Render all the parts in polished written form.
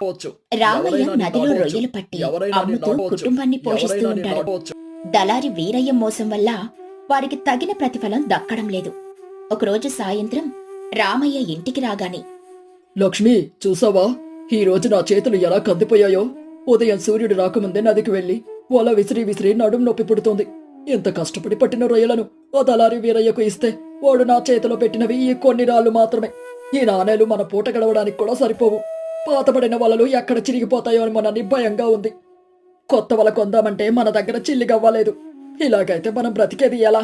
రామయ్య నదిలో రొయ్యలు పట్టి అమ్ముతూ కుటుంబాన్ని పోషిస్తూ ఉంటాడు. దళారి వీరయ్య మోసం వల్ల వారికి తగిన ప్రతిఫలం దక్కడం లేదు. ఒకరోజు సాయంత్రం రామయ్య ఇంటికి రాగానే, లక్ష్మి, చూసావా ఈ రోజు నా చేతులు ఎలా కందిపోయాయో? ఉదయం సూర్యుడు రాకముందే నదికి వెళ్లి వల విసిరి విసిరి నడుం నొప్పి పుడుతోంది. ఎంత కష్టపడి పట్టిన రొయ్యలను ఆ దళారి వీరయ్యకు ఇస్తే వాడు నా చేతిలో పెట్టినవి ఈ కొన్ని రాళ్లు మాత్రమే. ఈ నాణేలు మన పూట గడవడానికి కూడా సరిపోవు. పాతబడిన వలలు ఎక్కడ చిరిగిపోతాయో అని మనని భయంగా ఉంది. కొత్త వల కొందామంటే మన దగ్గర చిల్లిగవ్వలేదు. ఇలాగైతే మనం బ్రతికేది ఎలా?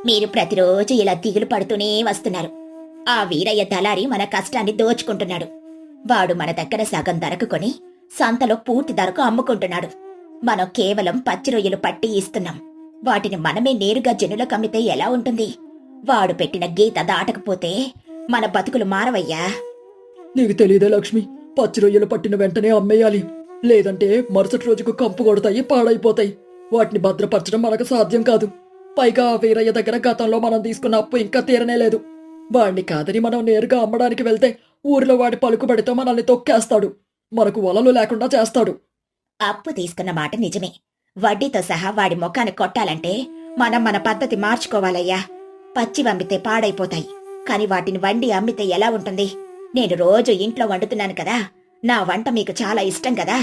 మీరు ప్రతిరోజు ఇలా దిగులు పడుతూనే వస్తున్నారు. ఆ వీరయ్య దళారి మన కష్టాన్ని దోచుకుంటున్నాడు. వాడు మన దగ్గర సగం ధరకు కొని సంతలో పూర్తి ధరకు అమ్ముకుంటున్నాడు. మనం కేవలం పచ్చి రొయ్యలు పట్టి ఇస్తున్నాం. వాటిని మనమే నేరుగా జనులకు అమ్మితే ఎలా ఉంటుంది? వాడు పెట్టిన గీత దాటకపోతే మన బతుకులు మారవయ్యా. నీకు తెలియదే లక్ష్మి, పచ్చి రొయ్యలు పట్టిన వెంటనే అమ్మేయాలి. లేదంటే మరుసటి రోజుకు కంపు కొడతాయి, పాడైపోతాయి. వాటిని భద్రపరచడం మనకు సాధ్యం కాదు. పైగా ఆ వీరయ్య దగ్గర గతంలో మనం తీసుకున్న అప్పు ఇంకా తీరనే లేదు. వాడిని కాదని మనం నేరుగా అమ్మడానికి వెళ్తే ఊరిలో వాడి పలుకుబడితో మనల్ని తొక్కేస్తాడు. మనకు వలలు లేకుండా చేస్తాడు. అప్పు తీసుకున్న మాట నిజమే. వడ్డీతో సహా వాడి ముఖాన్ని కొట్టాలంటే మనం మన పద్ధతి మార్చుకోవాలయ్యా. పచ్చి అమ్మితే పాడైపోతాయి, కాని వాటిని వండి అమ్మితే ఎలా ఉంటుంది? నేను రోజు ఇంట్లో వండుతున్నాను కదా, నా వంట మీకు చాలా ఇష్టం కదా.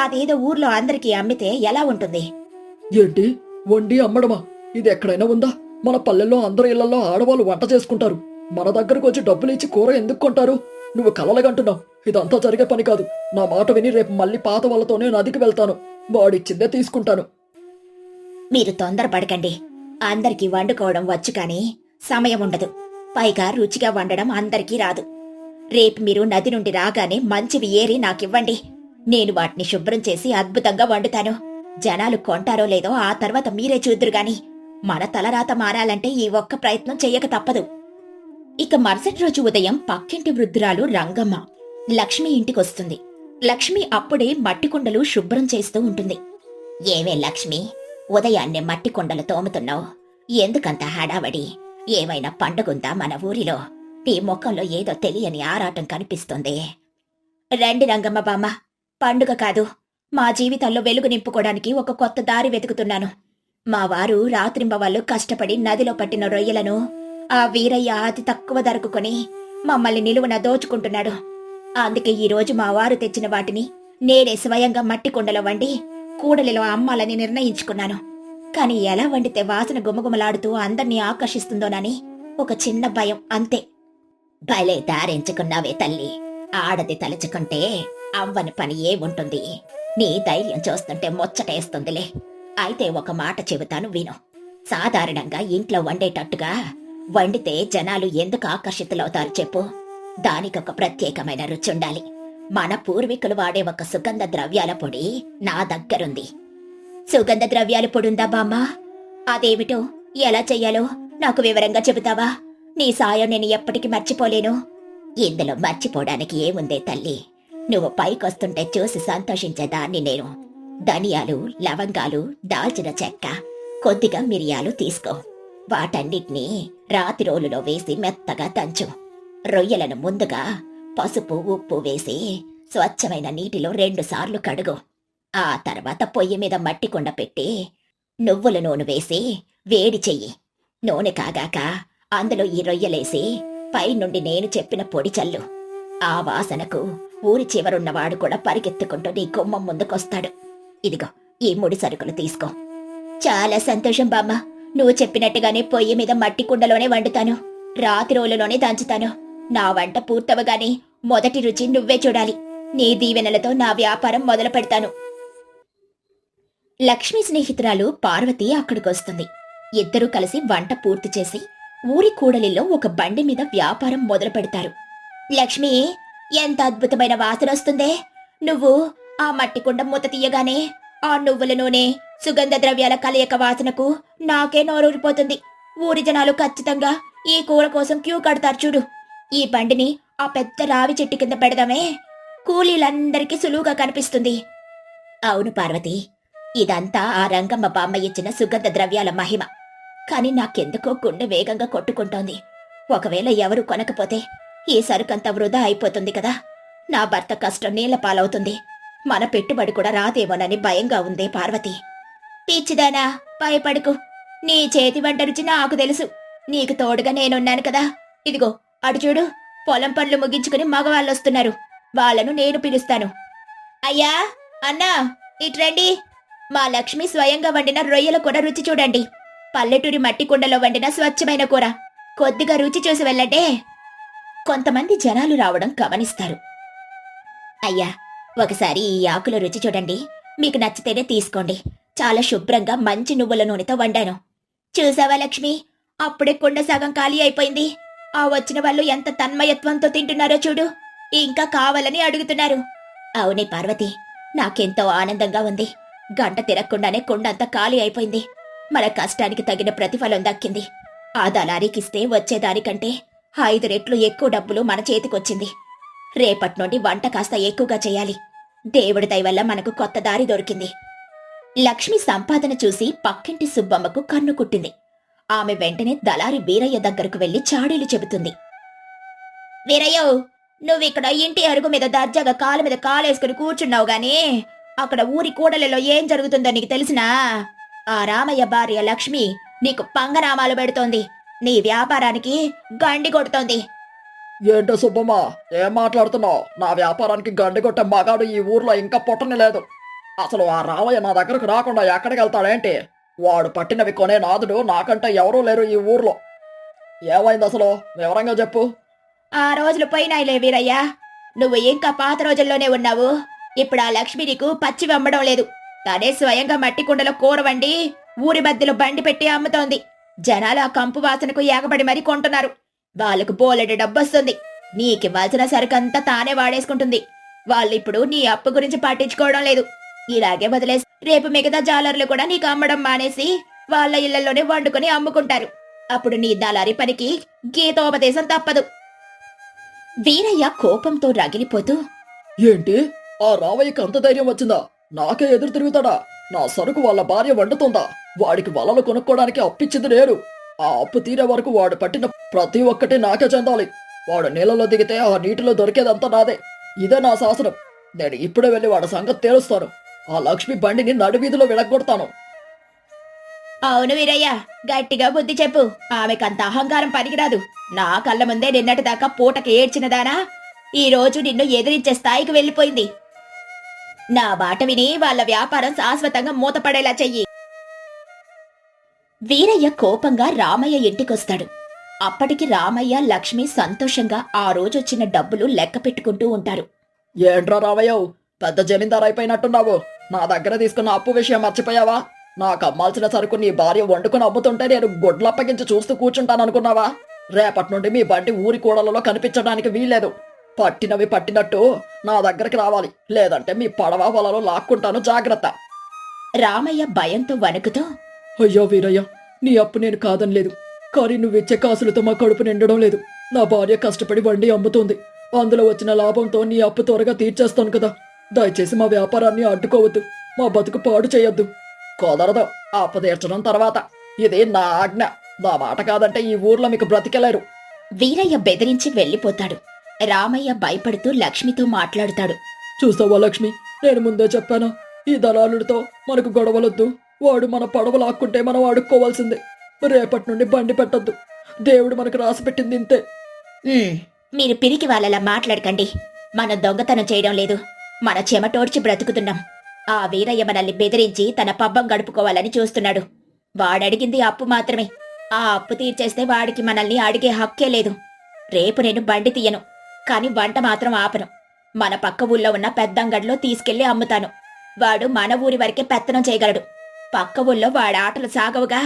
అదేదో ఊర్లో అందరికీ అమ్మితే ఎలా ఉంటుంది? ఏంటి, వండి అమ్మడమా? ఇది ఎక్కడైనా ఉందా? మన పల్లెల్లో అందరి ఇళ్లలో ఆడవాళ్ళు వంట చేసుకుంటారు. మన దగ్గరకు వచ్చి డబ్బులు ఇచ్చి కూర ఎందుకు కొంటారు? నువ్వు కలలుగంటున్నావు. ఇదంతా జరిగే పని కాదు. నా మాట విని రేపు మళ్ళీ పాత వాళ్ళతోనే నదికి వెళ్తాను. వాడిచ్చిందే తీసుకుంటాను. మీరు తొందరపడకండి. అందరికీ వండుకోవడం వచ్చు కాని సమయం ఉండదు. పైగా రుచిగా వండడం అందరికీ రాదు. రేపు మీరు నది నుండి రాగానే మంచివి ఏరి నాకివ్వండి. నేను వాటిని శుభ్రం చేసి అద్భుతంగా వండుతాను. జనాలు కొంటారో లేదో ఆ తర్వాత మీరే చూద్దురుగాని మన తలరాత మారాలంటే ఈ ఒక్క ప్రయత్నం చెయ్యక తప్పదు. ఇక మరుసటి రోజు ఉదయం పక్కింటి వృద్ధురాలు రంగమ్మ లక్ష్మి ఇంటికొస్తుంది. లక్ష్మి అప్పుడే మట్టి కుండలు శుభ్రం చేస్తూ ఉంటుంది. ఏమే లక్ష్మి, ఉదయాన్నే మట్టి కుండలు తోముతున్నావు? ఎందుకంత హడావడి? ఏమైనా పండుగుందా మన ఊరిలో? నీ ముఖంలో ఏదో తెలియని ఆరాటం కనిపిస్తుంది. రండి రంగమ్మ బామ్మ, పండుగ కాదు, మా జీవితాల్లో వెలుగు నింపుకోవడానికి ఒక కొత్త దారి వెతుకుతున్నాను. మా వారు రాత్రింబవళ్ళు కష్టపడి నదిలో పట్టిన రొయ్యలను ఆ వీరయ్య అతి తక్కువ ధరకు కొని మమ్మల్ని నిలువున దోచుకుంటున్నాడు. అందుకే ఈరోజు మా వారు తెచ్చిన వాటిని నేనే స్వయంగా మట్టి కుండలో వండి కూడలిలో అమ్మాలని నిర్ణయించుకున్నాను. కాని ఎలా వండితే వాసన గుమగుమలాడుతూ అందర్నీ ఆకర్షిస్తుందోనని ఒక చిన్న భయం, అంతే. భలే దారెంచుకున్నావే తల్లి. ఆడది తలుచుకుంటే అవ్వని పని ఏముంటుంది? నీ ధైర్యం చూస్తుంటే ముచ్చటేస్తుందిలే. అయితే ఒక మాట చెబుతాను విను. సాధారణంగా ఇంట్లో వండేటట్టుగా వండితే జనాలు ఎందుకు ఆకర్షితులవుతారు చెప్పు? దానికొక ప్రత్యేకమైన రుచుండాలి. మన పూర్వీకులు వాడే ఒక సుగంధ ద్రవ్యాల పొడి నా దగ్గరుంది. సుగంధ ద్రవ్యాల పొడుందా బామ్మా? అదేమిటో, ఎలా చెయ్యాలో నాకు వివరంగా చెబుతావా? నీ సాయం నేను ఎప్పటికీ మర్చిపోలేను. ఇందులో మర్చిపోవడానికి ఏముందే తల్లి? నువ్వు పైకొస్తుంటే చూసి సంతోషించేదాన్ని నేను. ధనియాలు, లవంగాలు, దాల్చిన చెక్క, కొద్దిగా మిరియాలు తీసుకో. వాటన్నిటినీ రాతి రోలులో వేసి మెత్తగా దంచు. రొయ్యలను ముందుగా పసుపు, ఉప్పు వేసి స్వచ్ఛమైన నీటిలో 2 సార్లు కడుగు. ఆ తర్వాత పొయ్యి మీద మట్టి కుండ పెట్టి నువ్వుల నూనె వేసి వేడి చెయ్యి. నూనె కాగాక అందులో ఈ రొయ్యలేసి పైనుండి నేను చెప్పిన పొడి చల్లు. ఆ వాసనకు ఊరి చివరున్నవాడు కూడా పరిగెత్తుకుంటూ నీ గుమ్మం ముందుకొస్తాడు. ఇదిగో ఈ 3 సరుకులు తీసుకో. చాలా సంతోషం బామ్మ. నువ్వు చెప్పినట్టుగానే పొయ్యి మీద మట్టి కుండలోనే వండుతాను. రాతి రోలులోనే దంచుతాను. నా వంట పూర్తవగానే మొదటి రుచి నువ్వే చూడాలి. నీ దీవెనలతో నా వ్యాపారం మొదలు పెడతాను. లక్ష్మి స్నేహితురాలు పార్వతి అక్కడికొస్తుంది. ఇద్దరూ కలిసి వంట పూర్తి చేసి ఊరి కూడలిలో ఒక బండి మీద వ్యాపారం మొదలు పెడతారు. లక్ష్మి, ఎంత అద్భుతమైన వాసన వస్తుందే! నువ్వు ఆ మట్టి కుండ మూత తీయగానే ఆ నువ్వుల నూనె, సుగంధ ద్రవ్యాల కలయిక వాసనకు నాకే నోరూరిపోతుంది. ఊరి జనాలు ఖచ్చితంగా ఈ కూర కోసం క్యూ కడతారు చూడు. ఈ బండిని ఆ పెద్ద రావి చెట్టు కింద పెడదామే, కూలీలందరికీ సులువుగా కనిపిస్తుంది. అవును పార్వతి, ఇదంతా ఆ రంగమ్మ బామ్మ ఇచ్చిన సుగంధ ద్రవ్యాల మహిమ. కాని నాకెందుకో గుండె వేగంగా కొట్టుకుంటోంది. ఒకవేళ ఎవరు కొనకపోతే ఈ సరుకంతా వృధా అయిపోతుంది కదా. నా భర్త కష్టం నీళ్ల పాలవుతుంది. మన పెట్టుబడి కూడా రాదేమోనని భయంగా ఉందే పార్వతి. పిచ్చిదానా, భయపడకు. నీ చేతి వంట రుచి నాకు తెలుసు. నీకు తోడుగా నేనున్నాను కదా. ఇదిగో అటు చూడు, పొలం పనులు ముగించుకుని మగవాళ్ళొస్తున్నారు. వాళ్ళను నేను పిలుస్తాను. అయ్యా, అన్నా, ఇట్రండి. మా లక్ష్మి స్వయంగా వండిన రొయ్యల కూర రుచి చూడండి. పల్లెటూరి మట్టి కుండలో వండిన స్వచ్ఛమైన కూర. కొద్దిగా రుచి చూసి వెళ్ళండే. కొంతమంది జనాలు రావడం గమనిస్తారు. అయ్యా, ఒకసారి ఈ ఆకుల రుచి చూడండి. మీకు నచ్చితేనే తీసుకోండి. చాలా శుభ్రంగా మంచి నువ్వుల నూనెతో వండాను. చూసావా లక్ష్మి, అప్పుడే కుండ సగం ఖాళీ అయిపోయింది. ఆ వచ్చిన వాళ్ళు ఎంత తన్మయత్వంతో తింటున్నారో చూడు. ఇంకా కావాలని అడుగుతున్నారు. అవునే పార్వతి, నాకెంతో ఆనందంగా ఉంది. గంట తిరగకుండానే కుండంతా ఖాళీ అయిపోయింది. మన కష్టానికి తగిన ప్రతిఫలం దక్కింది. ఆ దళారీకిస్తే వచ్చేదానికంటే 5 రెట్లు ఎక్కువ డబ్బులు మన చేతికొచ్చింది. రేపటి నుండి వంట కాస్త ఎక్కువగా చేయాలి. దేవుడి దయ వల్ల మనకు కొత్త దారి దొరికింది. లక్ష్మి సంపాదన చూసి పక్కింటి సుబ్బమ్మకు కన్ను కుట్టింది. ఆమె వెంటనే దళారి వీరయ్య దగ్గరకు వెళ్లి చాడీలు చెబుతుంది. వీరయ్యో, నువ్విక్కడ ఇంటి అరుగు మీద దర్జాగా కాలు మీద కాలేసుకుని కూర్చున్నావు గాని అక్కడ ఊరి కూడలిలో ఏం జరుగుతుందో నీకు తెలిసినా? ఆ రామయ్య భార్య లక్ష్మి నీకు పంగనామాలు పెడుతోంది. నీ వ్యాపారానికి గండి కొడుతోంది. ఏంటో సుబ్బమ్మ, ఏం మాట్లాడుతున్నావు? నా వ్యాపారానికి గండి కొట్టే మగాడు ఈ ఊర్లో ఇంకా పుట్టని లేదు. అసలు ఆ రామయ్య నా దగ్గరకు రాకుండా ఎక్కడికి వెళ్తాడేంటి? వాడు పట్టినవి కొనే నాదుడు నాకంటే ఎవరూ లేరు ఈ ఊర్లో. ఏమైంది అసలు? వివరంగా చెప్పు. ఆ రోజులు పోయినాయిలే వీరయ్య. నువ్వు ఇంకా పాత రోజుల్లోనే ఉన్నావు. ఇప్పుడు ఆ లక్ష్మి నీకు పచ్చి అమ్మడం లేదు. తనే స్వయంగా మట్టి కుండలో కూర వండి ఊరి మధ్యలో బండి పెట్టి అమ్ముతోంది. జనాలు ఆ కంపు వాసనకు ఎగబడి మరీ కొంటున్నారు. వాళ్ళకు బోలెడు డబ్బొస్తుంది. నీకివ్వాల్సిన సరుకంతా తానే వాడేసుకుంటుంది. వాళ్ళిప్పుడు నీ అప్పు గురించి పట్టించుకోవడం లేదు. ఇలాగే వదిలేసి రేపు మిగతా జాలర్లు కూడా నీకు అమ్మడం మానేసి వాళ్ళ ఇళ్లలోనే వండుకొని అమ్ముకుంటారు. అప్పుడు నీ దళారి పనికి గీతోపదేశం తప్పదు. వీరయ్య కోపంతో రగిలిపోతూ, ఏంటి? ఆ రామయ్యకి అంత ధైర్యం వచ్చిందా? నాకే ఎదురు తిరుగుతాడా? నా సరుకు వాళ్ళ భార్య వండుతుందా? వాడికి వలలు కొనుక్కోవడానికి అప్పిచ్చింది నేను. ఆ అప్పు తీరే వరకు వాడు పట్టిన ప్రతి ఒక్కటి నాకే చెందాలి. వాడు నీళ్ళలో దిగితే ఆ నీటిలో దొరికేదంతా నాదే. ఇదే నా శాసనం. నేను ఇప్పుడే వెళ్ళి వాడి సంగతి తేలుస్తాను. ఆ లక్ష్మి బండిని నడివీధిలో విడగొడతాను. అవును వీరయ్య, గట్టిగా బుద్ధి చెప్పు. ఆమెకంత అహంకారం పనికిరాదు. నా కళ్ళ ముందే నిన్నటిదాకా పూటకి ఏడ్చినదానా ఈ రోజు నిన్ను ఎదిరించే స్థాయికి వెళ్ళిపోయింది. నా మాట విని వాళ్ళ వ్యాపారం శాశ్వతంగా మూతపడేలా చెయ్యి. వీరయ్య కోపంగా రామయ్య ఇంటికొస్తాడు. అప్పటికి రామయ్య, లక్ష్మి సంతోషంగా ఆ రోజొచ్చిన డబ్బులు లెక్క పెట్టుకుంటూ ఉంటారు. ఏంట్రా రామయ్య, పెద్ద జమీందారు అయిపోయినట్టున్నావు. నా దగ్గర తీసుకున్న అప్పు విషయం మర్చిపోయావా? నాకు అమ్మాల్సిన సరుకు నీ భార్య వండుకుని అమ్ముతుంటే నేను గొడ్లప్పగించి చూస్తూ కూర్చుంటాననుకున్నావా? రేపటి నుండి మీ బండి ఊరి కూడలలో కనిపించడానికి వీల్లేదు. పట్టినవి పట్టినట్టు నా దగ్గరికి రావాలి. లేదంటే మీ పడవ వలలో లాక్కుంటాను, జాగ్రత్త. రామయ్య భయంతో వణుకుతూ, అయ్యో వీరయ్య, నీ అప్పు నేను కాదనలేదు. కానీ నువ్విచ్చే కాసులతో మా కడుపు నిండడం లేదు. నా భార్య కష్టపడి వండి అమ్ముతుంది. అందులో వచ్చిన లాభంతో నీ అప్పు త్వరగా తీర్చేస్తాను కదా. దయచేసి మా వ్యాపారాన్ని అడ్డుకోవద్దు. మా బతుకు పాడు చేయొద్దు. కుదరదు. అప్పు తీర్చడం తర్వాత. ఇది నా ఆజ్ఞ. నా మాట కాదంటే ఈ ఊర్లో మీకు బ్రతికెళ్లారు. వీరయ్య బెదిరించి వెళ్ళిపోతాడు. రామయ్య భయపడుతూ లక్ష్మితో మాట్లాడుతాడు. చూసావా లక్ష్మి, నేను ముందే చెప్పాను. ఈ దళారుడితో మనకు గొడవలొద్దు. వాడు మన పడవ లాక్కుంటే మనం అడుక్కోవాల్సిందే. రేపటి నుండి బండి పెట్టొద్దు. దేవుడు మనకు రాసి పెట్టింది ఇంతే. మీరు పిరికి వాళ్ళలా మాట్లాడకండి. మనం దొంగతనం చేయడం లేదు. మన చెమటోడ్చి బ్రతుకుతున్నాం. ఆ వీరయ్య మనల్ని బెదిరించి తన పబ్బం గడుపుకోవాలని చూస్తున్నాడు. వాడడిగింది అప్పు మాత్రమే. ఆ అప్పు తీర్చేస్తే వాడికి మనల్ని అడిగే హక్కే లేదు. రేపు నేను బండి తీయను, కాని వంట మాత్రం ఆపను. మన పక్క ఊళ్ళో ఉన్న పెద్దంగడిలో తీసుకెళ్లి అమ్ముతాను. వాడు మన ఊరి వరకే పెత్తనం చేయగలడు. పక్క ఊళ్ళో వాడి ఆటలు సాగవుగా.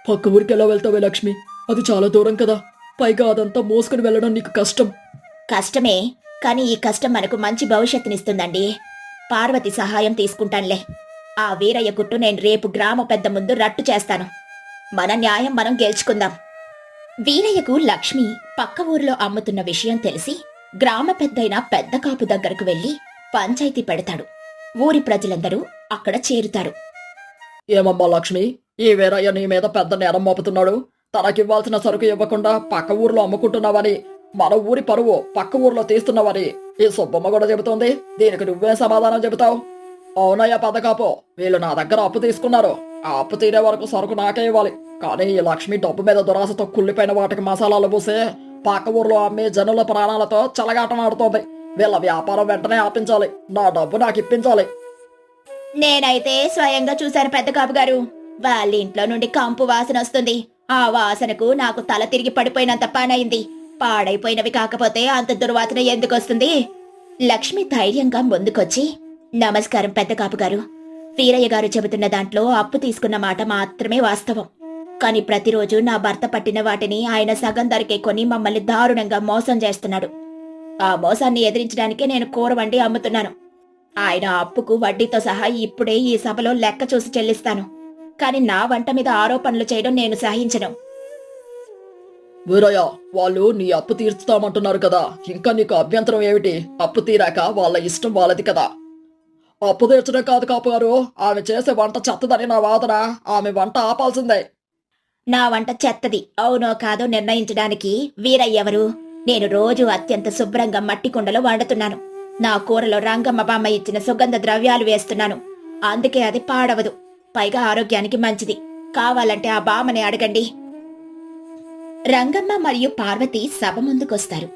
పక్క ఊరికి ఎలా వెళ్తావే లక్ష్మి? అది చాలా దూరం కదా. పైగా అదంతా మోసుకుని వెళ్ళడం నీకు కష్టం. కష్టమే, కాని ఈ కష్టం మనకు మంచి భవిష్యత్తునిస్తుందండి. పార్వతి సహాయం తీసుకుంటానులే. ఆ వీరయ్య గుట్టు నేను రేపు గ్రామ పెద్ద ముందు రట్టు చేస్తాను. మన న్యాయం మనం గెలుచుకుందాం. వీరయ్యకు లక్ష్మి పక్క ఊరిలో అమ్ముతున్న విషయం తెలిసి గ్రామ పెద్దయిన పెద్ద కాపు దగ్గరకు వెళ్లి పంచాయతీ పెడతాడు. ఊరి ప్రజలందరూ అక్కడ చేరుతారు. ఏమమ్మా లక్ష్మి, ఈ వీరయ్య నీ మీద పెద్ద నేరం మోపుతున్నాడు. తనకివ్వాల్సిన సరుకు ఇవ్వకుండా పక్క ఊర్లో అమ్ముకుంటున్నావని, మన ఊరి పరువు పక్క ఊర్లో తీస్తున్నావని ఈ సుబ్బమ్మ కూడా చెబుతోంది, దీనికి నువ్వే సమాధానం చెబుతావు? అవునయ్యా పెద్దకాపు, వీళ్ళు నా దగ్గర అప్పు తీసుకున్నారు. ఆ అప్పు తీరే వరకు సరుకు నాకే ఇవ్వాలి. కానీ ఈ లక్ష్మి డబ్బు మీద దురాశతో కుళ్ళిపోయిన వాటికి మసాలాలు పూసి పక్క ఊర్లో అమ్మే జనుల ప్రాణాలతో చెలగాటం ఆడుతోంది. వీళ్ళ వ్యాపారం వెంటనే ఆపించాలి, నా డబ్బు నాకు ఇప్పించాలి. నేనైతే స్వయంగా చూశాను పెద్ద కాపు గారు. వాళ్ళ ఇంట్లో నుండి కంపు వాసన వస్తుంది. ఆ వాసనకు నాకు తల తిరిగి పడిపోయినంత పనయింది. పాడైపోయినవి కాకపోతే అంత దుర్వాసన ఎందుకు వస్తుంది? లక్ష్మి ధైర్యంగా ముందుకొచ్చి, నమస్కారం పెద్ద కాపు గారు. వీరయ్య గారు చెబుతున్న దాంట్లో అప్పు తీసుకున్న మాట మాత్రమే వాస్తవం. కాని ప్రతిరోజు నా భర్త పట్టిన వాటిని ఆయన సగం ధరకే కొని మమ్మల్ని దారుణంగా మోసం చేస్తున్నాడు. ఆ మోసాన్ని ఎదిరించడానికే నేను కూర వండి అమ్ముతున్నాను. ఆయన అప్పుకు వడ్డీతో సహా ఇప్పుడే ఈ సభలో లెక్క చూసి చెల్లిస్తాను. కాని నా వంట మీద ఆరోపణలు చేయడం నేను సహించను. వీరయ్య, వాళ్ళు నీ అప్పు తీర్చుతామంటున్నారు కదా, ఇంకా నీకు అభ్యంతరం ఏమిటి? అప్పు తీరాక వాళ్ళ ఇష్టం వాళ్ళది కదా. అప్పు తీర్చడం కాదు కాపు గారు, ఆమె చేసే వంట చెత్తదని నా వాదన. ఆమె వంట ఆపాల్సిందే. నా వంట చెత్తది అవునో కాదో నిర్ణయించడానికి వీరయ్య ఎవరు? నేను రోజు అత్యంత శుభ్రంగా మట్టి కుండలో వండుతున్నాను. నా కూరలో రంగమ్మ బామ్మ ఇచ్చిన సుగంధ ద్రవ్యాలు వేస్తున్నాను. అందుకే అది పాడవదు. పైగా ఆరోగ్యానికి మంచిది. కావాలంటే ఆ బామ్మని అడగండి. రంగమ్మ మరియు పార్వతి సభ ముందుకొస్తారు.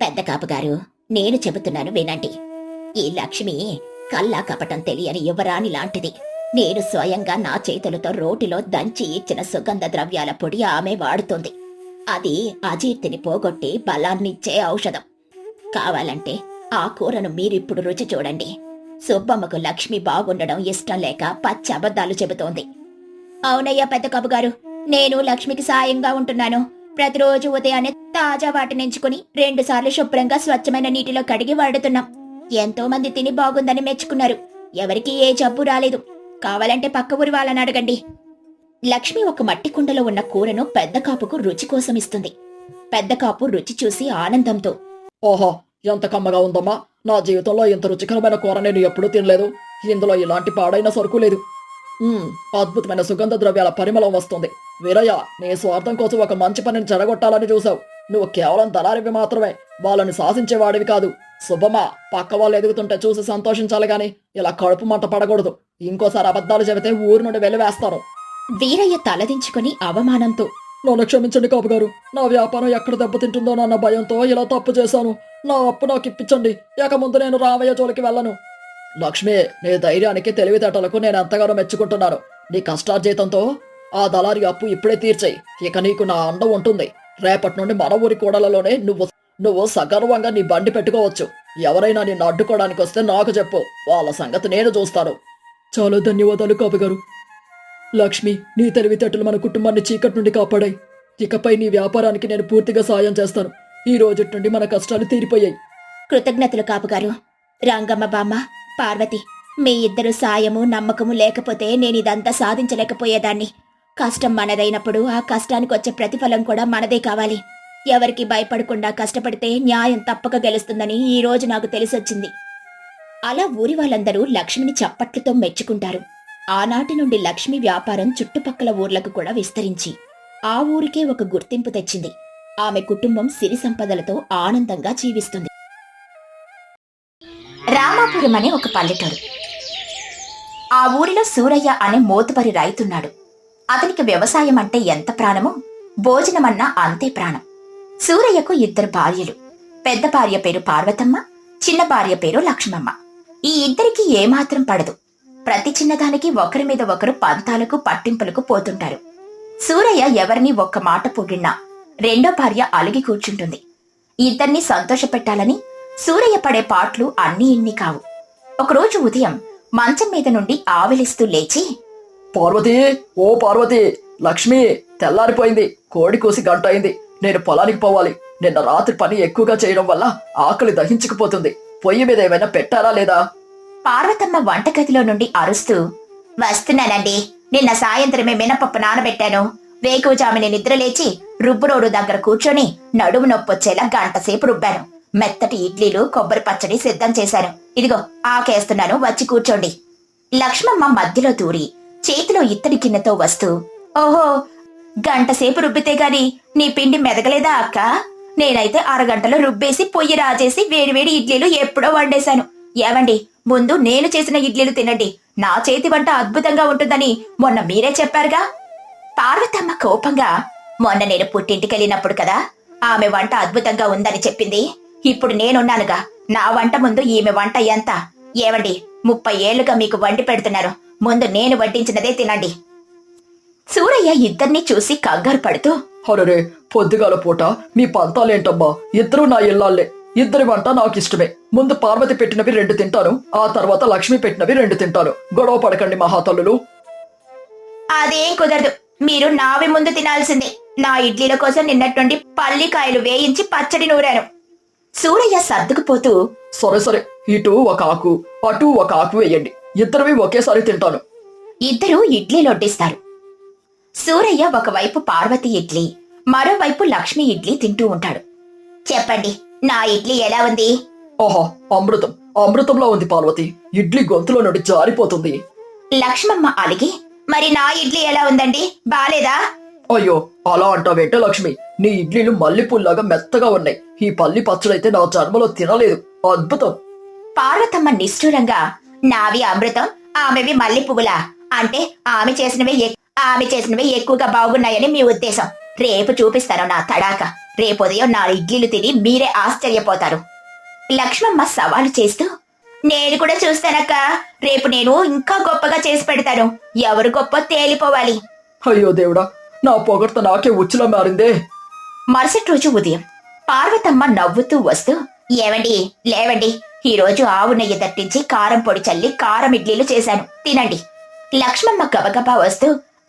పెద్ద కాపుగారు, నేను చెబుతున్నాను వినండి. ఈ లక్ష్మి కల్లా కపటం తెలియని యువరాణి లాంటిది. నేను స్వయంగా నా చేతులతో రోటిలో దంచి ఇచ్చిన సుగంధ ద్రవ్యాల పొడి ఆమె వాడుతోంది. అది అజీర్తిని పోగొట్టి బలాన్నిచ్చే ఔషధం. కావాలంటే ఆ కూరను మీరిప్పుడు రుచి చూడండి. సుబ్బమ్మకు లక్ష్మి బాగుండడం ఇష్టం లేక పచ్చి అబద్ధాలు చెబుతోంది. అవునయ్యా పెద్ద కబుగారు, నేను లక్ష్మికి సాయంగా ఉంటున్నాను. ప్రతిరోజు ఉదయాన్నే తాజా వాటిని ఎంచుకుని 2 సార్లు శుభ్రంగా స్వచ్ఛమైన నీటిలో కడిగి వాడుతున్నాం. ఎంతో మంది తిని బాగుందని మెచ్చుకున్నారు. ఎవరికీ ఏ జబ్బు రాలేదు. కావాలంటే పక్క ఊరి వాళ్ళని అడగండి. లక్ష్మి ఒక మట్టి కుండలో ఉన్న కూరను పెద్ద కాపుకు రుచి కోసం ఇస్తుంది. పెద్ద కాపు రుచి చూసి ఆనందంతో, ఓహో, ఎంత కమ్మగా ఉందమ్మా! నా జీవితంలో ఇంత రుచికరమైన కూర నేను ఎప్పుడూ తినలేదు. ఇందులో ఇలాంటి పాడైన సరుకు లేదు. అద్భుతమైన సుగంధ ద్రవ్యాల పరిమళం వస్తుంది. వీరయ్య, నీ స్వార్థం కోసం ఒక మంచి పనిని చెడగొట్టాలని చూసావు. నువ్వు కేవలం దళారివి మాత్రమే, వాళ్ళని శాసించేవాడివి కాదు. శుభమ్మ, పక్క వాళ్ళు ఎదుగుతుంటే చూసి సంతోషించాలి గాని ఇలా కడుపు మంట పడకూడదు. ఇంకోసారి అబద్ధాలు చెబితే ఊరు నుండి వెలివేస్తారు. వీరయ్య తలదించుకుని అవమానంతో, నన్ను క్షమించండి కాపుగారు, నా వ్యాపారం ఎక్కడ దెబ్బతింటుందో అన్న భయంతో ఇలా తప్పు చేశాను. నా అప్పు నాకు ఇప్పించండి. ఇక ముందు నేను రామయ్య జోలికి వెళ్ళను. లక్ష్మి, నీ ధైర్యానికి తెలివితేటలకు నేను ఎంతగానో మెచ్చుకుంటున్నాను. నీ కష్టార్జితంతో ఆ దళారి అప్పు ఇప్పుడే తీర్చాయి. ఇక నీకు నా అండ ఉంటుంది. రేపటి నుండి మన ఊరి కూడలలోనే నువ్వు సగర్వంగా నీ బండి పెట్టుకోవచ్చు. ఎవరైనా నిన్ను అడ్డుకోవడానికి వస్తే నాకు చెప్పు, వాళ్ళ సంగతి నేను చూస్తాను. చాలా ధన్యవాదాలు కాపుగారు. లక్ష్మి, నీ తెలివితేటలు మన కుటుంబాన్ని చీకటి నుండి కాపాడాయి. ఇకపై నీ వ్యాపారానికి నేను పూర్తిగా సాయం చేస్తాను. ఈ రోజు నుండి మన కష్టాలు తీరిపోయాయి. కృతజ్ఞతలు కాపుగారు. రంగమ్మ బామ్మ, పార్వతి, మీ ఇద్దరు సాయము నమ్మకము లేకపోతే నేనిదంతా సాధించలేకపోయేదాన్ని. కష్టం మనదైనప్పుడు ఆ కష్టానికి వచ్చే ప్రతిఫలం కూడా మనదే కావాలి. ఎవరికి భయపడకుండా కష్టపడితే న్యాయం తప్పక గెలుస్తుందని ఈ రోజు నాకు తెలిసొచ్చింది. అలా ఊరి వాళ్ళందరూ లక్ష్మిని చప్పట్లతో మెచ్చుకుంటారు. ఆనాటి నుండి లక్ష్మి వ్యాపారం చుట్టుపక్కల ఊర్లకు కూడా విస్తరించి ఆ ఊరికే ఒక గుర్తింపు తెచ్చింది. ఆమె కుటుంబం సిరి సంపదలతో ఆనందంగా జీవిస్తుంది. రామాపురం అనే ఒక పల్లెటూరు. ఆ ఊరిలో సూరయ్య అనే మోతుపరి రైతున్నాడు. అతనికి వ్యవసాయం అంటే ఎంత ప్రాణమో భోజనమన్నా అంతే ప్రాణం. సూరయ్యకు 2 భార్యలు. పెద్ద భార్య పేరు పార్వతమ్మ, చిన్న భార్య పేరు లక్ష్మమ్మ. ఈ ఇద్దరికి ఏమాత్రం పడదు. ప్రతి చిన్నదానికి ఒకరి మీద ఒకరు పంతాలకు పట్టింపులకు పోతుంటారు. సూరయ్య ఎవరిని ఒక్క మాట పొగిడినా రెండో భార్య అలిగి కూర్చుంటుంది. ఇద్దరిని సంతోషపెట్టాలని సూరయ్య పడే పాట్లు అన్నీ ఇన్ని కావు. ఒకరోజు ఉదయం మంచం మీద నుండి ఆవిలిస్తూ లేచి, పార్వతి, ఓ పార్వతి, లక్ష్మి, తెల్లారిపోయింది. కోడి కోసి గంట అయింది. నేను పొలానికి పోవాలి. నిన్న రాత్రి పని ఎక్కువగా చేయడం వల్ల ఆకలి దహించుకుపోతుంది. పొయ్యి మీద ఏమైనా పెట్టారా లేదా? పార్వతమ్మ వంటగదిలో నుండి అరుస్తూ, వస్తున్నానండి. నిన్న సాయంత్రమే మినపప్పు నానబెట్టాను. వేకువజాముని నిద్రలేచి రుబ్బురోడు దగ్గర కూర్చొని నడుము నొప్పొచ్చేలా 1 గంట సేపు రుబ్బాను. మెత్తటి ఇడ్లీలు, కొబ్బరి పచ్చడి సిద్ధం చేశాను. ఇదిగో ఆకేస్తున్నాను, వచ్చి కూర్చోండి. లక్ష్మమ్మ మధ్యలో దూరి చేతిలో ఇత్తడి గిన్నెతో వస్తూ, ఓహో, 1 గంట సేపు రుబ్బితే గాని నీ పిండి మెదగలేదా అక్క? నేనైతే అరగంటలో రుబ్బేసి పొయ్యి రాజేసి వేడివేడి ఇడ్లీలు ఎప్పుడో వండేశాను. ఏవండి, ముందు నేను చేసిన ఇడ్లీలు తినండి. నా చేతి వంట అద్భుతంగా ఉంటుందని మొన్న మీరే చెప్పారుగా. పార్వతమ్మ కోపంగా, మొన్న నేను పుట్టింటికెళ్ళినప్పుడు కదా ఆమె వంట అద్భుతంగా ఉందని చెప్పింది. ఇప్పుడు నేనున్నానుగా, నా వంట ముందు ఈమె వంట ఎంత? ఏవండి, 30 ఏళ్లుగా మీకు వండి పెడుతున్నారు, ముందు నేను వడ్డించినదే తినండి. సూరయ్య ఇద్దరినీ చూసి కంగారు పడుతూ, అరే పొద్దుగాల పూట మీ పంతాలేంటమ్మా? ఇద్దరు నా ఇల్లాళ్లే, ఇద్దరి వంట నాకు ఇష్టమే. ముందు పార్వతి పెట్టినవి 2 తింటాను, ఆ తర్వాత లక్ష్మి పెట్టినవి 2 తింటాను. గొడవ పడకండి మహాతల్లులు. అదేం కుదరదు, మీరు నావి ముందు తినాల్సిందే. నా ఇడ్లీల కోసం నిన్నటి నుండి పల్లికాయలు వేయించి పచ్చడి నూరాను. సూరయ్య సర్దుకుపోతూ, సరే సరే, ఇటు ఒక ఆకు అటు ఒక ఆకు వేయండి, ఇద్దరివి ఒకేసారి తింటాను. ఇద్దరూ ఇడ్లీలొడ్డిస్తారు. సూరయ్య ఒకవైపు పార్వతి ఇడ్లీ, మరోవైపు లక్ష్మి ఇడ్లీ తింటూ ఉంటాడు. చెప్పండి, నా ఇడ్లీ ఎలా ఉంది? ఆహా, అమృతం అమృతంలా ఉంది పార్వతి. ఇడ్లీ గొంతులో నుండి జారిపోతుంది. లక్ష్మమ్మ అలిగి, మరి నా ఇడ్లీ ఎలా ఉందండి? బాలేదా? అయ్యో, అలా అంటావేంటే లక్ష్మి? నీ ఇడ్లీలు మల్లెపూల్లాగా మెత్తగా ఉన్నాయి. ఈ పల్లి పచ్చడైతే నా జన్మలో తినలేదు. అద్భుతం. పార్వతమ్మ నిష్ఠూరంగా, నావి అమృతం, ఆమెవి మల్లె పువ్వులా? అంటే ఆమె చేసినవే ఎక్కువగా బాగున్నాయని మీ ఉద్దేశం. రేపు చూపిస్తాను నా తడాక. రేపుదయం 4 ఇడ్లీలు తిని మీరే ఆశ్చర్యపోతారు. లక్ష్మమ్మ సవాలు చేస్తూ, నేను కూడా చూస్తానక్క. రేపు నేను ఇంకా గొప్పగా చేసి పెడతాను. ఎవరు గొప్ప తేలిపోవాలి. అయ్యో దేవుడా, నా పొగడ్త నాకే ఉచ్చులా మారిందే. మరుసటి రోజు ఉదయం పార్వతమ్మ నవ్వుతూ వస్తూ, ఏవండి లేవండి, ఈ రోజు ఆవు నెయ్యి దట్టించి కారం పొడి చల్లి కారం ఇడ్లీలు చేశాను, తినండి. లక్ష్మమ్మ గబగబా వస్తూ,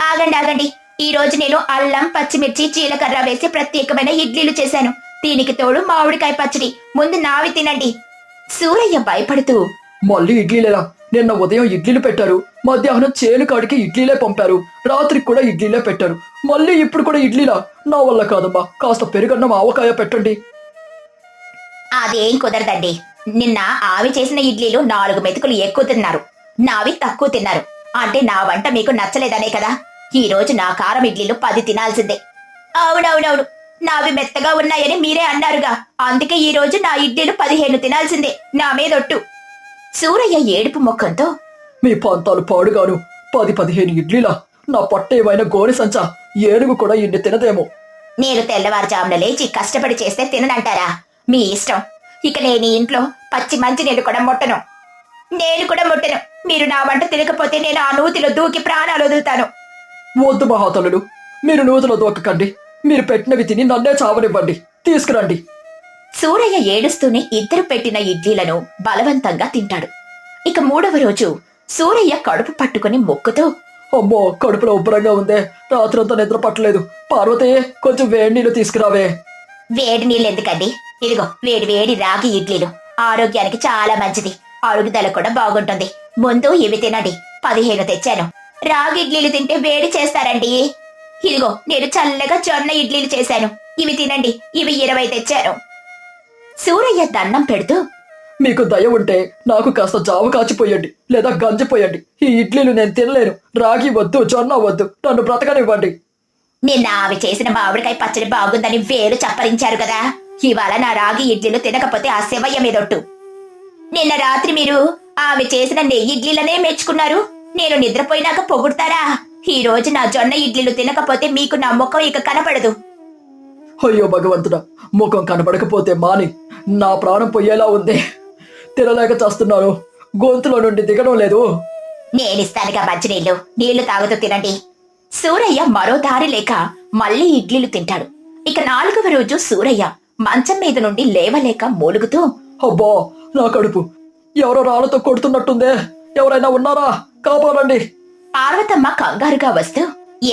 ఆగండి, ఈ రోజు నేను అల్లం పచ్చిమిర్చి జీలకర్ర వేసి ప్రత్యేకమైన ఇడ్లీలు చేశాను. దీనికి తోడు మామిడికాయ పచ్చడి, ముందు నావి తినండి. సూరయ్య భయపడుతూ, మళ్ళీ ఇడ్లీలేరా? నిన్న ఉదయం ఇడ్లీలు పెట్టారు, మధ్యాహ్నం చేను కాడికి ఇడ్లీలే పంపారు, రాత్రికి కూడా ఇడ్లీలే పెట్టారు, మళ్ళీ ఇప్పుడు కూడా ఇడ్లీలా? నా వల్ల కాదమ్మా, కాస్త పెరుగన్నం ఆవకాయ పెట్టండి. అదేం కుదరదండి. నిన్న ఆవి చేసిన ఇడ్లీలు 4 మెతుకులు ఎక్కువ తిన్నారు, నావి తక్కువ తిన్నారు. అంటే నా వంట మీకు నచ్చలేదనే కదా. ఈ రోజు నా కారం ఇడ్లీలు 10 తినాల్సిందే. అవునవునవును, నావి మెత్తగా ఉన్నాయని మీరే అన్నారుగా, అందుకే ఈ రోజు నా ఇడ్లీలు 15 తినాల్సిందే, నా మీదొట్టు. సూరయ్య ఏడుపు ముఖంతో, మీ పంతాలు పాడుగాను. 10-15 ఇడ్లీలా? నా పొట్ట ఏమైనా గోనె సంచా? ఏనుగు కూడా ఇన్ని తినదేమో. నేను తెల్లవారుజామున లేచి కష్టపడి చేస్తే తిననంటారా? మీ ఇష్టం. ఇక నేను ఈ ఇంట్లో పచ్చి మంచినీళ్ళు కూడా ముట్టను. మీరు నా వంట తినకపోతే నేను ఆ నూతిలో దూకి ప్రాణాలు వదులుతాను. వద్దు మహాతల్లులు, మీరు నూతులో దూకకండి. మీరు పెట్టినవి తిని నన్నే చావనివ్వండి. తీసుకురండి. సూరయ్య ఏడుస్తూనే ఇద్దరు పెట్టిన ఇడ్లీలను బలవంతంగా తింటాడు. ఇక 3వ రోజు సూరయ్య కడుపు పట్టుకుని మొక్కుతూ, అమ్మో, కడుపులో ఉబ్బరంగా ఉందే, రాత్రంతా నిద్ర పట్టలేదు. పార్వతి, కొంచెం వేడి నీళ్ళు తీసుకురావే. వేడి నీళ్ళు ఎందుకండి? ఇదిగో వేడి వేడి రాగి ఇడ్లీలు, ఆరోగ్యానికి చాలా మంచిది, అరుగుదల కూడా బాగుంటుంది. ముందు ఇవి తినండి. 15 తెచ్చాను. రాగి ఇడ్లీలు తింటే వేడి చేస్తారండి. ఇదిగో నేను చల్లగా జొన్న ఇడ్లీలు చేశాను, ఇవి తినండి. ఇవి 20 తెచ్చాను. సూరయ్య దండం పెడుతూ, మీకు దయ ఉంటే నాకు కాస్త జావ కాచిపోయండి, లేదా గంజిపోయండి. ఈ ఇడ్లీలు నేను తినలేను. రాగి వద్దు, జొన్న వద్దు, నన్ను బ్రతకనివ్వండి. నిన్న ఆమె చేసిన మామిడికాయ పచ్చడి బాగుందని వేలు చప్పరించారు కదా. ఇవాళ నా రాగి ఇడ్లీలు తినకపోతే ఆ శివయ్య మీదొట్టు. నిన్న రాత్రి మీరు ఆమె చేసిన నెయ్యి ఇడ్లీలనే మెచ్చుకున్నారు. నేను నిద్రపోయినాక పొగుడతారా? ఈ రోజు నా జొన్న ఇడ్లీలు తినకపోతే మీకు నా ముఖం ఇక కనపడదు. అయ్యో భగవంతుడా, ముఖం కనబడకపోతే మాని, నా ప్రాణం పోయేలా ఉంది. తినలేక చేస్తున్నాను, గొంతులో నుండి దిగడం లేదు. నేనిస్తానుగా మంచినీళ్లు, నీళ్లు తాగుతూ తినండి. సూరయ్య మరో దారి లేక మళ్లీ ఇడ్లీలు తింటాడు. ఇక 4వ రోజు సూరయ్య మంచం మీద నుండి లేవలేక మూలుగుతూ, అబ్బా, నా కడుపు ఎవరో రాళ్లతో కొడుతున్నట్టుందే. ఎవరైనా ఉన్నారా? కాపాడండి. పార్వతమ్మ కంగారుగా వస్తూ,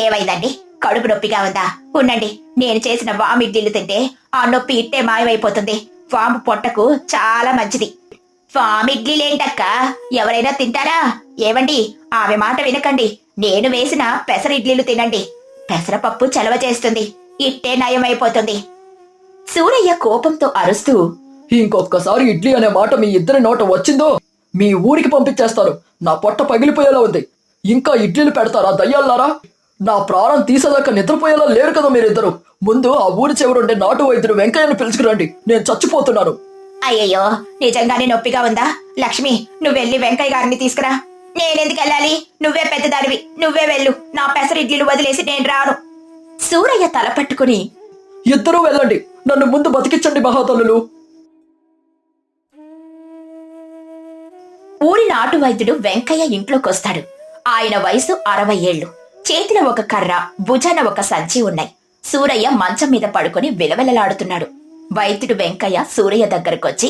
ఏమైందండి? కడుపు నొప్పిగా ఉందా? ఉండండి, నేను చేసిన వామిడ్లీలు తింటే ఆ నొప్పి ఇట్టే మాయమైపోతుంది. వాము పొట్టకు చాలా మంచిది. వామిడ్లీలేంటక్క, ఎవరైనా తింటారా? ఏవండి, ఆమె మాట వినకండి. నేను వేసిన పెసర ఇడ్లీలు తినండి. పెసరపప్పు చలవ చేస్తుంది, ఇట్టే నయమైపోతుంది. సూరయ్య కోపంతో అరుస్తూ, ఇంకొకసారి ఇడ్లీ అనే మాట మీ ఇద్దరి నోట వచ్చిందో మీ ఊరికి పంపించేస్తాను. నా పొట్ట పగిలిపోయేలా ఉంది. ఇంకా ఇడ్లీలు పెడతారా దయ్యాలారా? నా ప్రాణం తీసేదాకా నిద్రపోయేలా లేరు కదా మీరిద్దరు. ముందు ఆ ఊరి చివరుండే నాటు వైద్యుడు వెంకయ్యను పిలుచుకురండి, నేను చచ్చిపోతున్నాను. అయ్యయ్యో, నిజంగానే నొప్పిగా ఉందా? లక్ష్మి, నువ్వెళ్ళి వెంకయ్య గారిని తీసుకురా. నేనెందుకు వెళ్ళాలి? నువ్వే పెద్దదానివి, నువ్వే వెళ్ళు. నా పెసరిడ్లీలు వదిలేసి నేను రాను. సూరయ్య తల పట్టుకుని, ఇద్దరూ వెళ్ళండి, నన్ను ముందు బతికించండి మహాతల్లులు. ఊరి నాటు వైద్యుడు వెంకయ్య ఇంట్లోకొస్తాడు. ఆయన వయసు 60 ఏళ్లు. చేతిలో ఒక కర్ర, భుజాన ఒక సంచి ఉన్నాయి. సూరయ్య మంచం మీద పడుకుని విలవిలలాడుతున్నాడు. వైద్యుడు వెంకయ్య సూరయ్య దగ్గరకొచ్చి,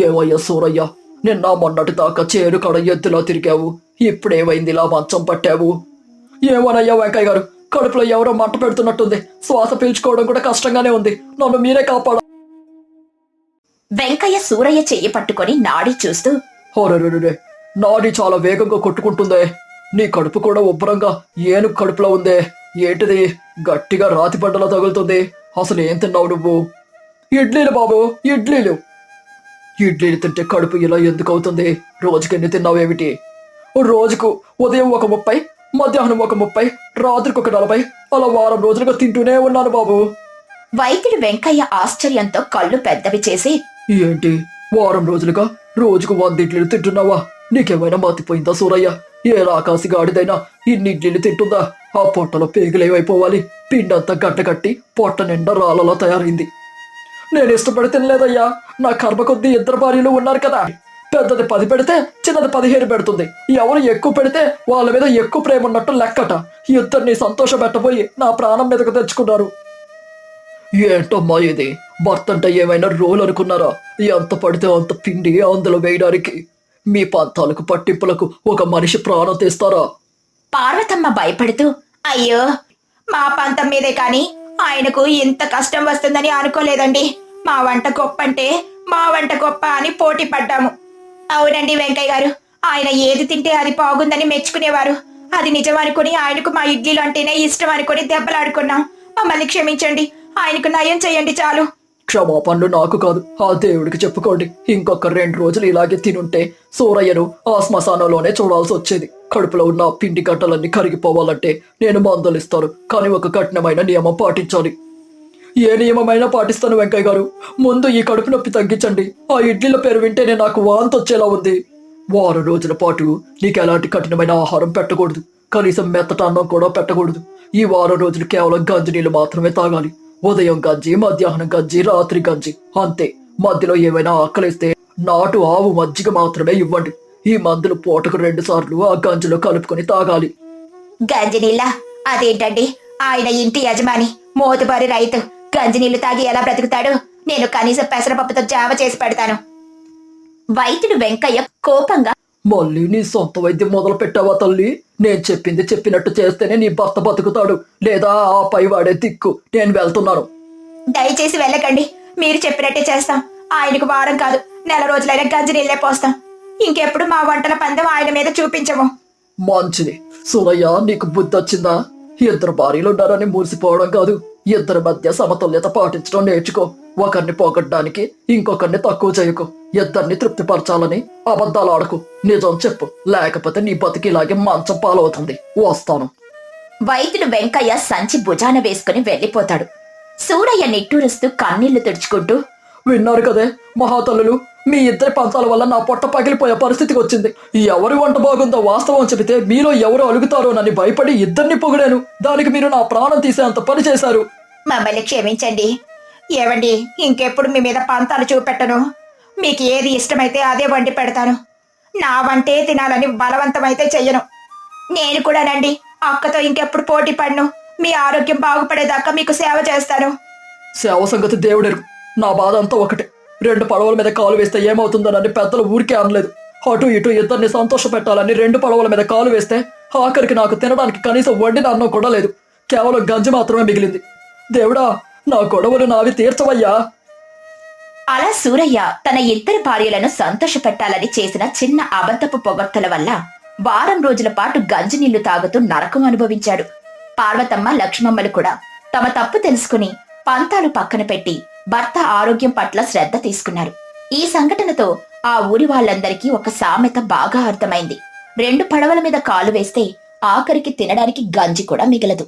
ఏవయ్యా సూరయ్య, నిన్న మొన్నటి దాకా చేరు కడ ఎద్దులా తిరిగావు, ఇప్పుడేమైంది ఇలా మంచం పట్టావు? ఏమోనయ్యా వెంకయ్య గారు, కడుపులో ఎవరో మంట పెడుతున్నట్టుంది, శ్వాస పీల్చుకోవడం కూడా కష్టంగానే ఉంది, నన్ను మీరే కాపాడ. వెంకయ్య సూరయ్య చెయ్యి పట్టుకొని నాడి చూస్తూ, హోరే, నాడి చాలా వేగంగా కొట్టుకుంటుందే, నీ కడుపు కూడా ఉబ్బరంగా ఏనుగు కడుపులో ఉందే, ఏంటిది గట్టిగా రాతి బండలా తగులుతుంది, అసలు ఏం తిన్నావు నువ్వు? ఇడ్లీలు బాబు, ఇడ్లీలు. ఇడ్లీలు తింటే కడుపు ఇలా ఎందుకు అవుతుంది? రోజుకి ఎన్ని తిన్నావేమిటి? రోజుకు ఉదయం ఒక 30, మధ్యాహ్నం ఒక 30, రాత్రికి ఒక 40, అలా వారం రోజులుగా తింటూనే ఉన్నాను బాబు. వైద్యుడు వెంకయ్య ఆశ్చర్యంతో కళ్ళు పెద్దవి చేసి, ఏంటి వారం రోజులుగా రోజుకు 100 ఇడ్లీలు తింటున్నావా? నీకేమైనా మతిపోయిందా సూరయ్య? ఏ రాకాసి గాడిదైనా ఇన్ని ఇడ్లీలు తింటుందా? ఆ పొట్టలో పేగులేమైపోవాలి, పిండంతా గడ్డ కట్టి పొట్ట నిండా రాళ్ళలా తయారైంది. నేను ఇష్టపడి తినలేదయ్యా, నా కర్మ కొద్దీ 2 భార్యలు ఉన్నారు కదా, పెద్దది 10 పెడితే చిన్నది 15 పెడుతుంది, ఎవరు ఎక్కువ పెడితే వాళ్ళ మీద ఎక్కువ ప్రేమ ఉన్నట్టు లెక్కట. ఇద్దరిని సంతోష పెట్టబోయి నా ప్రాణం మీదకు తెచ్చుకున్నారు. ఏంటమ్మా ఇది, భర్త అంటే ఏమైనా రోల్ అనుకున్నారా? ఎంత పడితే అంత పిండి అందులో వేయడానికి. మీ పంతాలకు పట్టింపులకు ఒక మనిషి ప్రాణం తీస్తారా? పార్వతమ్మ భయపడుతూ, అయ్యో, మా పంతం మీదే కాని ఆయనకు ఇంత కష్టం వస్తుందని అనుకోలేదండి. మా వంట గొప్ప అంటే మా వంట గొప్ప అని పోటీ పడ్డాము. అవునండి వెంకయ్య గారు, ఆయన ఏది తింటే అది బాగుందని మెచ్చుకునేవారు. అది నిజం అనుకుని ఆయనకు మా ఇడ్లీలు అంటేనే ఇష్టం అనుకుని దెబ్బలాడుకున్నాం. మమ్మల్ని క్షమించండి, ఆయనకు నయం చెయ్యండి చాలు. క్షమాపణలు నాకు కాదు, ఆ దేవుడికి చెప్పుకోండి. ఇంకొక 2 రోజులు ఇలాగే తినుంటే సూరయ్యను ఆ శ్మశానంలోనే చూడాల్సి వచ్చేది. కడుపులో ఉన్న పిండి గడ్డలన్నీ కరిగిపోవాలంటే నేను మందులు ఇస్తాను, కానీ ఒక కఠినమైన నియమం పాటించాలి. ఏ నియమమైనా పాటిస్తాను వెంకయ్య గారు. ముందు ఈ కడుపు నొప్పి తగ్గించండి. ఆ ఇడ్లీల పేరు వింటేనే నాకు వాంతి వచ్చేలా ఉంది. వారం రోజుల పాటు నీకు ఎలాంటి కఠినమైన ఆహారం పెట్టకూడదు, కనీసం మెత్తట అన్నం కూడా పెట్టకూడదు. ఈ వారం రోజులు కేవలం గంజి నీళ్ళు మాత్రమే తాగాలి. ఉదయం గంజి, మధ్యాహ్నం గంజి, రాత్రి గంజి, అంతే. మధ్యలో ఏమైనా ఆకలిస్తే నాటు ఆవు మజ్జిగ మాత్రమే ఇవ్వండి. ఈ మందులు పూటకు 2 సార్లు ఆ గంజిలో కలుపుకొని తాగాలి. గంజినీళ్ళ? అదేంటండి, ఆయన ఇంటి యజమాని, మోతుబారి రైతు, గంజినీళ్లు తాగి ఎలా బ్రతుకుతాడు? నేను కనీసం పెసరపప్పుతో జావ చేసి పెడతాను. వైద్యుడు వెంకయ్య కోపంగా, మళ్ళీ నీ సొంత వైద్యం మొదలు పెట్టావా తల్లి? నేను చెప్పింది చెప్పినట్టు చేస్తేనే నీ భర్త బతుకుతాడు, లేదా ఆ పై వాడే దిక్కు. నేను వెళ్తున్నాను. దయచేసి వెళ్ళకండి, మీరు చెప్పినట్టే చేస్తాం. ఆయనకు వారం కాదు, నెల రోజులైనా గంజినీళ్లే పోస్తాం. ఇంకెప్పుడు మా వంటల పందెం ఆయన మీద చూపించము. మంచిది సూరయ్య, నీకు బుద్ధి వచ్చిందా? 2 భార్యలు ఉన్నారని మురిసిపోవడం కాదు, 2 మధ్య సమతుల్యత పాటించడం నేర్చుకో. ఒకరిని పోగొట్టడానికి ఇంకొకరిని తక్కువ చేయకు. 2 తృప్తిపరచాలని అబద్ధాలు ఆడకు. నిజం చెప్పు, లేకపోతే నీ బతికి ఇలాగే మంచం పాలవుతుంది. వస్తాను. వైద్యుడు వెంకయ్య సంచి భుజాన వేసుకుని వెళ్లిపోతాడు. సూరయ్య నిట్టూరుస్తూ కన్నీళ్లు తుడుచుకుంటూ, విన్నారు కదే మహాతల్లులు, మీ 2 పంతాల వల్ల నా పొట్ట పగిలిపోయే పరిస్థితికి వచ్చింది. ఎవరి వంట బాగుందో వాస్తవం చెబితే మీలో ఎవరు అలుగుతారోనని భయపడి 2 పొగిడాను. దానికి మీరు నా ప్రాణం తీసేంత పని చేశారు. మమ్మల్ని క్షమించండి. ఏవండి, ఇంకెప్పుడు మీ మీద పంతాలు చూపెట్టను. మీకు ఏది ఇష్టమైతే అదే వండి పెడతాను. నా వంటే తినాలని బలవంతమైతే చెయ్యను. నేను కూడానండి అక్కతో ఇంకెప్పుడు పోటీ పడను. మీ ఆరోగ్యం బాగుపడేదాకా మీకు సేవ చేస్తాను. సేవ సంగతి దేవుడెరు, నా బాధ అంతా ఒకటే. 2 పడవల మీద కాలు వేస్తే ఏమవుతుందోనని పెద్దలు ఊరికే అనలేదు. అటు ఇటు 2 సంతోష పెట్టాలని 2 పడవల మీద కాలు వేస్తే ఆఖరికి నాకు తినడానికి కనీసం వండిన అన్నం కూడా లేదు. కేవలం గంజి మాత్రమే మిగిలింది. దేవుడా, నా గొడవలు నావి తీర్చవయ్యా. అలా సూరయ్య తన 2 భార్యలను సంతోష పెట్టాలని చేసిన చిన్న అబద్ధపు పొగడ్తల వల్ల వారం రోజుల పాటు గంజినీళ్లు తాగుతూ నరకం అనుభవించాడు. పార్వతమ్మ, లక్ష్మమ్మలు కూడా తమ తప్పు తెలుసుకుని పంతాలు పక్కన పెట్టి భర్త ఆరోగ్యం పట్ల శ్రద్ధ తీసుకున్నారు. ఈ సంఘటనతో ఆ ఊరి వాళ్ళందరికీ ఒక సామెత బాగా అర్థమైంది. 2 పడవల మీద కాలు వేస్తే ఆఖరికి తినడానికి గంజి కూడా మిగలదు.